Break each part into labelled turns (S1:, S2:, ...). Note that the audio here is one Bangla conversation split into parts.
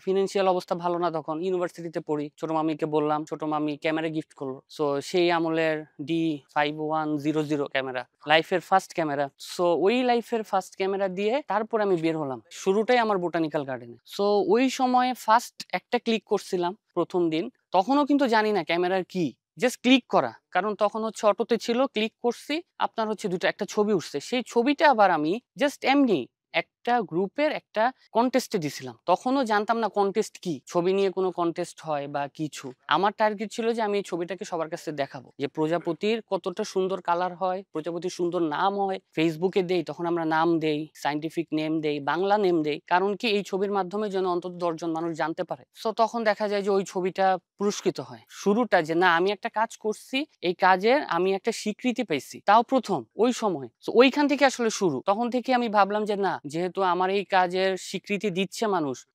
S1: ফিনান্সিয়াল অবস্থা ভালো না, তখন ইউনিভার্সিটিতে পড়ি। ছোট মামিকে বললাম, ছোট মামি ক্যামেরা গিফট করলো। সো সেই আমলের D5100 ক্যামেরা, লাইফের ফার্স্ট ক্যামেরা। সো ওই লাইফের ফার্স্ট ক্যামেরা দিয়ে তারপর আমি বের হলাম। শুরুটাই আমার বোটানিক্যাল গার্ডেনে। সো ওই সময়ে ফার্স্ট একটা ক্লিক করছিলাম প্রথম দিন। তখনও কিন্তু জানি না ক্যামেরার কি, জাস্ট ক্লিক করা। কারণ তখন হচ্ছে অটোতে ছিল, ক্লিক করছি, আপনার হচ্ছে একটা ছবি উঠছে। সেই ছবিটা আবার আমি জাস্ট এমনি একটা গ্রুপের একটা কন্টেস্টে দিছিলাম। তখনও জানতাম না কন্টেস্ট কি, ছবি নিয়ে কোনো কন্টেস্ট হয় বা কিছু। আমার টার্গেট ছিল যে আমি এই ছবিটাকে সবার কাছে দেখাবো, যে প্রজাপতির কতটা সুন্দর কালার হয়, প্রজাপতির সুন্দর নাম হয়। ফেসবুকে দেই, তখন আমরা নাম দেই, সাইন্টিফিক নেম দেই, বাংলা নেম দেই। কারণ কি, এই ছবির মাধ্যমে যেন অন্তত 10 জন মানুষ জানতে পারে। সো তখন দেখা যায় যে ওই ছবিটা পুরস্কৃত হয়। শুরুটা যে না, আমি একটা কাজ করছি, এই কাজের আমি একটা স্বীকৃতি পাইছি, তাও প্রথম ওই সময়। তো ওইখান থেকে আসলে শুরু। তখন থেকে আমি ভাবলাম যে না, যেহেতু আমার এই কাজের স্বীকৃতি দিচ্ছে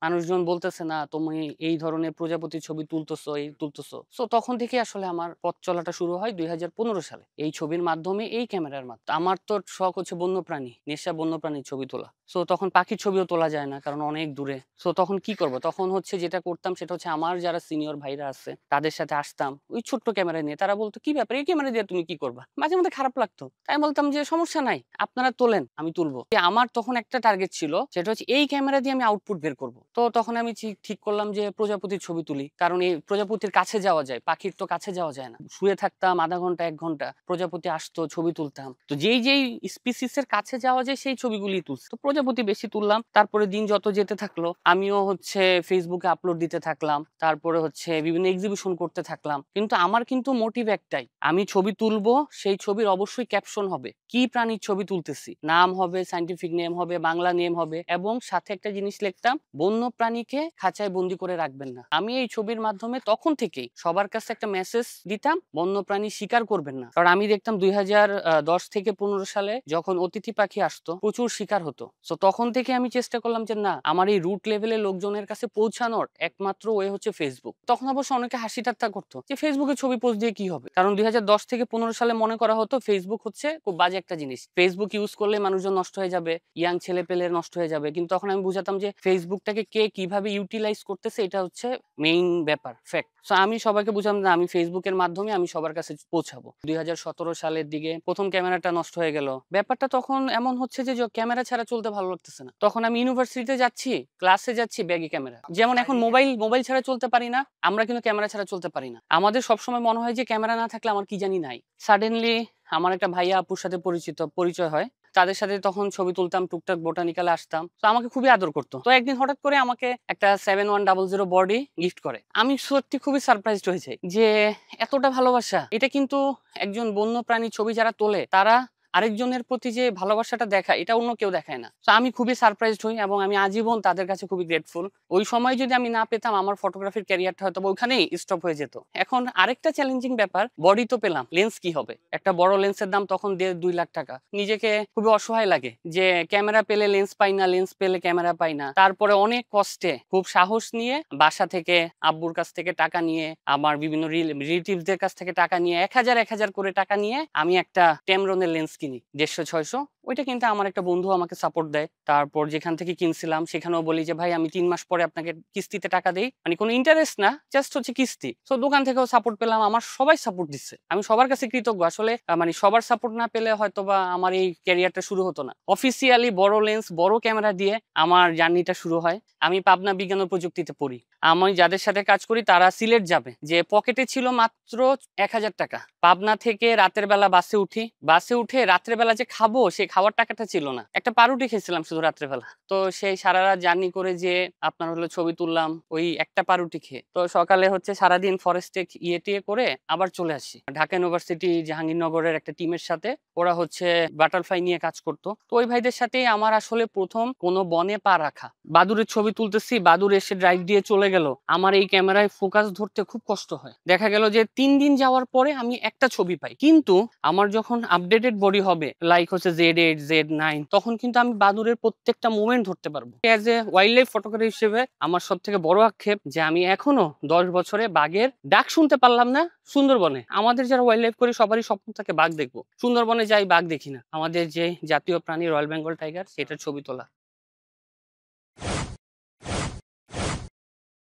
S1: মানুষজন বলতেছে না তুমি এই ধরনের প্রজাপতি ছবি তুলতেছো, এই তুলতেছো। সো তখন থেকে আসলে আমার পথ চলাটা শুরু হয় 2015 সালে, এই ছবির মাধ্যমে, এই ক্যামেরার মাধ্যমে। আমার তো শখ হচ্ছে বন্যপ্রাণী, নেশা বন্যপ্রাণীর ছবি তোলা। সো তখন পাখির ছবিও তোলা যায় না, কারণ অনেক দূরে। সো তখন কি করব, তখন হচ্ছে যেটা করতাম সেটা হচ্ছে আমার যারা সিনিয়র ভাইরা আছে তাদের সাথে আসতাম ওই ছোট্ট ক্যামেরা নিয়ে। তারা বলতো কি ব্যাপার, এই ক্যামেরা দিয়ে তুমি কি করবা? মাঝে মধ্যে খারাপ লাগতো, তাই বলতাম যে সমস্যা নাই, আপনারা তোলেন, আমি তুলবো। আমার তখন একটা টার্গেট ছিল, সেটা হচ্ছে এই ক্যামেরা দিয়ে আমি আউটপুট বের করব। তো তখন আমি ঠিক করলাম যে প্রজাপতির ছবি তুলি, কারণ এই প্রজাপতির কাছে যাওয়া যায়, পাখির তো কাছে যাওয়া যায় না। শুয়ে থাকতাম আধা ঘন্টা 1 ঘন্টা, প্রজাপতি আসতো, ছবি তুলতাম। তো যেই স্পিসিস এর কাছে যাওয়া যায় সেই ছবিগুলি তুলছি। তো প্রজাপতি বেশি তুললাম। তারপরে দিন যত যেতে থাকলো, আমিও হচ্ছে ফেসবুকে আপলোড দিতে থাকলাম। তারপরে হচ্ছে বিভিন্ন এক্সিবিশন করতে থাকলাম। কিন্তু আমার কিন্তু মোটিভ একটাই, আমি ছবি তুলবো, সেই ছবির অবশ্যই ক্যাপশন হবে, কি প্রাণীর ছবি তুলতেছি, নাম হবে, সাইন্টিফিক নেম হবে, বাংলা নেম হবে, এবং সাথে একটা জিনিস লিখতাম, বন্য প্রাণীকে খাঁচায় বন্দি করে রাখবেন না। আমি এই ছবির মাধ্যমে তখন থেকেই সবার কাছে একটা মেসেজ দিতাম, বন্য প্রাণী শিকার করবেন না। কারণ আমি দেখতাম 2010 থেকে 15 সালে যখন অতিথি পাখি আসতো, প্রচুর শিকার হতো। তো তখন থেকে আমি চেষ্টা করলাম যে না, আমার এই রুট লেভেলের লোকজনের কাছে পৌঁছানোর একমাত্র ওয়ে হচ্ছে ফেসবুক। তখন অবশ্য অনেকে হাসি ঠাট্টা করতো যে ফেসবুকে ছবি পোস্ট দিয়ে কি হবে, কারণ 2010 থেকে 15 সালে মনে করা হতো ফেসবুক হচ্ছে খুব বাজে একটা জিনিস, ফেসবুক ইউজ করলে মানুষজন নষ্ট হয়ে যাবে, ইয়াং ছেলে পেলে নষ্ট হয়ে যাবে। কিন্তু তখন আমি বুঝাতাম যে ফেসবুকটাকে কে কিভাবে ইউটিলাইজ করতেছে, এটা হচ্ছে মেইন ব্যাপার, ফ্যাক্ট। সো আমি সবাইকে বুঝালাম না, আমি ফেসবুকের মাধ্যমে আমি সবার কাছে পৌঁছাবো। 2017 সালের দিকে প্রথম ক্যামেরাটা নষ্ট হয়ে গেল। ব্যাপারটা তখন এমন হচ্ছে যে ক্যামেরা ছাড়া চলতে ভালো লাগতেছে না। তখন আমি ইউনিভার্সিটিতে যাচ্ছি, ক্লাসে যাচ্ছি, ব্যাগে ক্যামেরা। যেমন এখন মোবাইল ছাড়া চলতে পারি না, আমরা কিন্তু ক্যামেরা ছাড়া চলতে পারি না। আমাদের সবসময় মনে হয় যে ক্যামেরা না থাকলে আমার কি জানি নাই। সাডেনলি আমার একটা ভাইয়া আপুর সাথে পরিচয় হয়। তাদের সাথে তখন ছবি তুলতাম, টুকটাক বোটানিক্যালে আসতাম। তো আমাকে খুবই আদর করতো। তো একদিন হঠাৎ করে আমাকে একটা 7100 বডি গিফট করে। আমি সত্যি খুবই সারপ্রাইজড হয়েছি যে এতটা ভালোবাসা। এটা কিন্তু একজন বন্য প্রাণী ছবি যারা তোলে, তারা আরেকজনের প্রতি যে ভালোবাসাটা দেখায়, এটা অন্য কেউ দেখায় না। তো আমি খুবই সারপ্রাইজড হই এবং আমি আজীবন তাদের কাছে খুবই গ্রেটফুল। ওই সময় যদি আমি না পেতাম, আমার ফটোগ্রাফির ক্যারিয়ারটা হয়তো ওইখানেই স্টপ হয়ে যেত। এখন আরেকটা চ্যালেঞ্জিং ব্যাপার, বডি তো পেলাম, লেন্স কি হবে? একটা বড় লেন্সের দাম তখন 1.5-2 লাখ টাকা। নিজেকে খুবই অসহায় লাগে যে ক্যামেরা পেলে লেন্স পাই না, লেন্স পেলে ক্যামেরা পাই না। তারপরে অনেক কষ্টে, খুব সাহস নিয়ে বাসা থেকে, আব্বুর কাছ থেকে টাকা নিয়ে, আমার বিভিন্ন রিলেটিভসদের কাছ থেকে টাকা নিয়ে, 1000 করে টাকা নিয়ে আমি একটা টেমরনের লেন্স কিনি 150-600। ওইটা কিন্তু আমার একটা বন্ধু আমাকে সাপোর্ট দেয়। তারপর যেখান থেকে কিনছিলাম সেখানেও বলি যে ভাই আমি 3 মাস পরে আপনাকে কিস্তিতে টাকা দেই, মানে কোনো ইন্টারেস্ট না, জাস্ট হচ্ছে কিস্তি। তো দোকান থেকেও সাপোর্ট পেলাম, আমার সবাই সাপোর্ট দিচ্ছে, আমি সবার কাছে কৃতজ্ঞ। আসলে মানে সবার সাপোর্ট না পেলে হয়তো বা আমার এই ক্যারিয়ারটা শুরু হতো না। অফিসিয়ালি বড় লেন্স, বড় ক্যামেরা দিয়ে আমার জার্নিটা শুরু হয়। আমি পাবনা বিজ্ঞান ও প্রযুক্তিতে পড়ি। আমি যাদের সাথে কাজ করি তারা সিলেট যাবে, যে পকেটে ছিল মাত্র 1000 টাকা। পাবনা থেকে রাতের বেলা বাসে উঠে রাত্রে বেলা যে খাবো, সেই খাওয়ার টাকাটা ছিল না। একটা পাউরুটি খেয়েছিলাম শুধু রাত্রে বেলা। তো সেই সারা রাত জার্নি করে যে আপনার হলো ছবি তুললাম ওই একটা পাউরুটি খেয়ে। তো সকালে হচ্ছে সারাদিন ফরেস্টে টিয়ে করে আবার চলে আসি ঢাকা ইউনিভার্সিটি জাহাঙ্গীরনগরের একটা টিমের সাথে। ওরা হচ্ছে বাটারফ্লাই নিয়ে কাজ করতো। তো ওই ভাইদের সাথেই আমার আসলে প্রথম কোনো বনে পা রাখা। বাদুরের ছবি তুলতেছি, বাদুর এসে ড্রাইভ দিয়ে চলে গেল, আমার এই ক্যামেরায় ফোকাস ধরতে খুব কষ্ট হয়। দেখা গেল যে 3 দিন যাওয়ার পরে আমি একটা ছবি পাই। কিন্তু আমার যখন আপডেটেড বডি হবে, লাইক হচ্ছে Z8, Z9, তখন কিন্তু আমি বাদুরের প্রত্যেকটা মুভমেন্ট ধরতে পারবো। As a wild life photographer হিসেবে আমার সব থেকে বড় আক্ষেপ যে আমি এখনো 10 বছরে বাঘের ডাক শুনতে পারলাম না সুন্দরবনে। আমাদের যারা ওয়াইল্ড লাইফ করি সবারই স্বপ্ন থাকে বাঘ দেখবো, সুন্দরবনে যাই বাঘ দেখি না। আমাদের যে জাতীয় প্রাণী রয়্যাল বেঙ্গল টাইগার, সেটার ছবি তোলা।